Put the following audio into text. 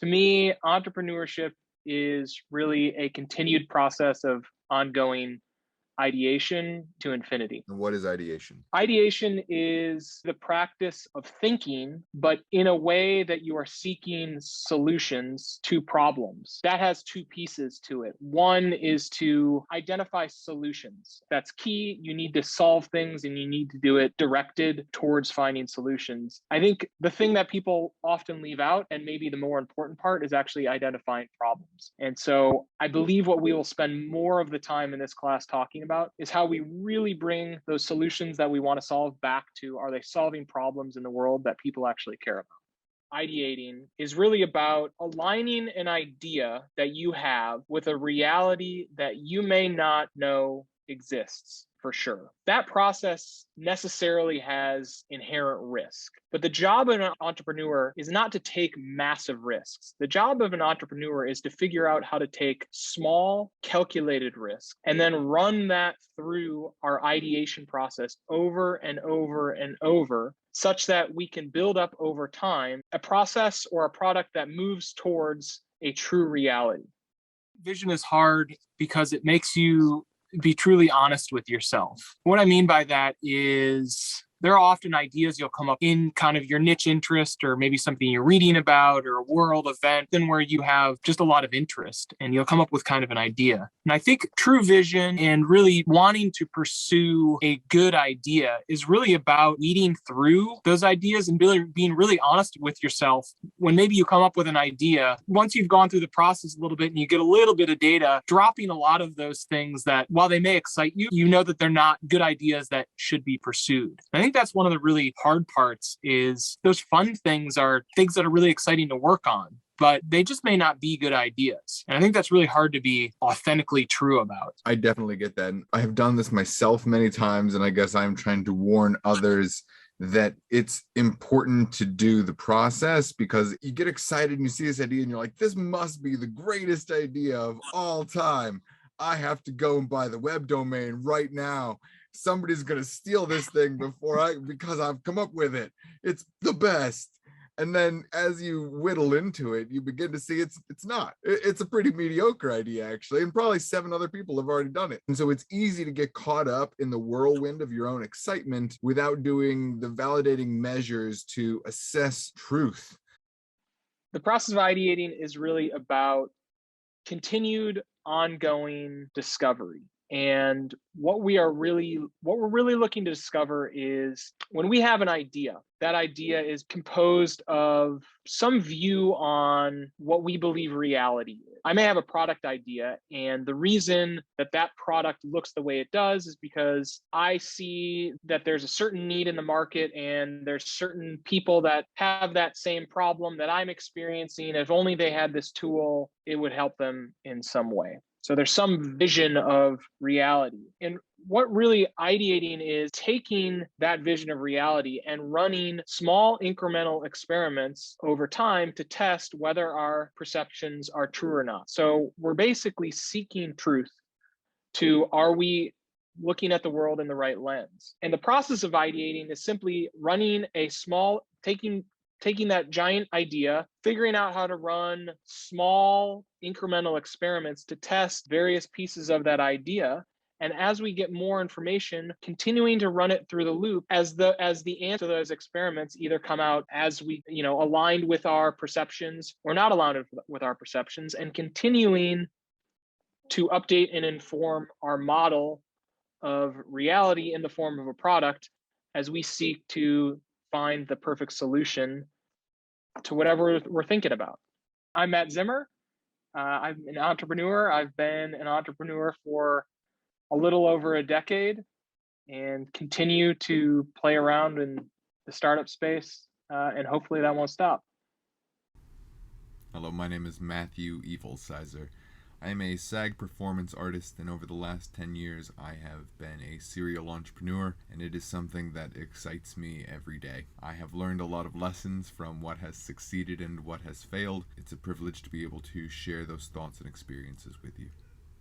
To me, entrepreneurship is really a continued process of ongoing ideation to infinity. And what is ideation? Ideation is the practice of thinking, but in a way that you are seeking solutions to problems. That has two pieces to it. One is to identify solutions. That's key. You need to solve things and you need to do it directed towards finding solutions. I think the thing that people often leave out, and maybe the more important part, is actually identifying problems. And so I believe what we will spend more of the time in this class talking about is how we really bring those solutions that we want to solve back to, are they solving problems in the world that people actually care about? Ideating is really about aligning an idea that you have with a reality that you may not know exists for sure. That process necessarily has inherent risk. But the job of an entrepreneur is not to take massive risks. The job of an entrepreneur is to figure out how to take small, calculated risks and then run that through our ideation process over and over and over, such that we can build up over time a process or a product that moves towards a true reality. Vision is hard because it makes you be truly honest with yourself. What I mean by that is there are often ideas you'll come up in kind of your niche interest, or maybe something you're reading about, or a world event, then where you have just a lot of interest and you'll come up with kind of an idea. And I think true vision and really wanting to pursue a good idea is really about weeding through those ideas and really being really honest with yourself. When maybe you come up with an idea, once you've gone through the process a little bit and you get a little bit of data, dropping a lot of those things that, while they may excite you, you know that they're not good ideas that should be pursued. I think that's one of the really hard parts, is those fun things are things that are really exciting to work on, but they just may not be good ideas. And I think that's really hard to be authentically true about. I definitely get that. And I have done this myself many times, and I guess I'm trying to warn others that it's important to do the process, because you get excited and you see this idea and you're like, this must be the greatest idea of all time. I have to go and buy the web domain right now. Somebody's going to steal this thing because I've come up with it. It's the best. And then as you whittle into it, you begin to see it's not. It's a pretty mediocre idea, actually, and probably 7 other people have already done it. And so it's easy to get caught up in the whirlwind of your own excitement without doing the validating measures to assess truth. The process of ideating is really about continued ongoing discovery. And what we're really looking to discover is, when we have an idea, that idea is composed of some view on what we believe reality is. I may have a product idea, and the reason that that product looks the way it does is because I see that there's a certain need in the market and there's certain people that have that same problem that I'm experiencing. If only they had this tool, it would help them in some way. So there's some vision of reality. And what really ideating is taking that vision of reality and running small incremental experiments over time to test whether our perceptions are true or not. So we're basically seeking truth to, are we looking at the world in the right lens? And the process of ideating is simply running a small, taking that giant idea, figuring out how to run small incremental experiments to test various pieces of that idea. And as we get more information, continuing to run it through the loop as the answer to those experiments either come out as we, aligned with our perceptions or not aligned with our perceptions, and continuing to update and inform our model of reality in the form of a product as we seek to find the perfect solution to whatever we're thinking about. I'm Matt Zimmer. I'm an entrepreneur. I've been an entrepreneur for a little over a decade and continue to play around in the startup space, and hopefully that won't stop. Hello, my name is Matthew Evilsizer. I am a SAG performance artist, and over the last 10 years I have been a serial entrepreneur, and it is something that excites me every day. I have learned a lot of lessons from what has succeeded and what has failed. It's a privilege to be able to share those thoughts and experiences with you.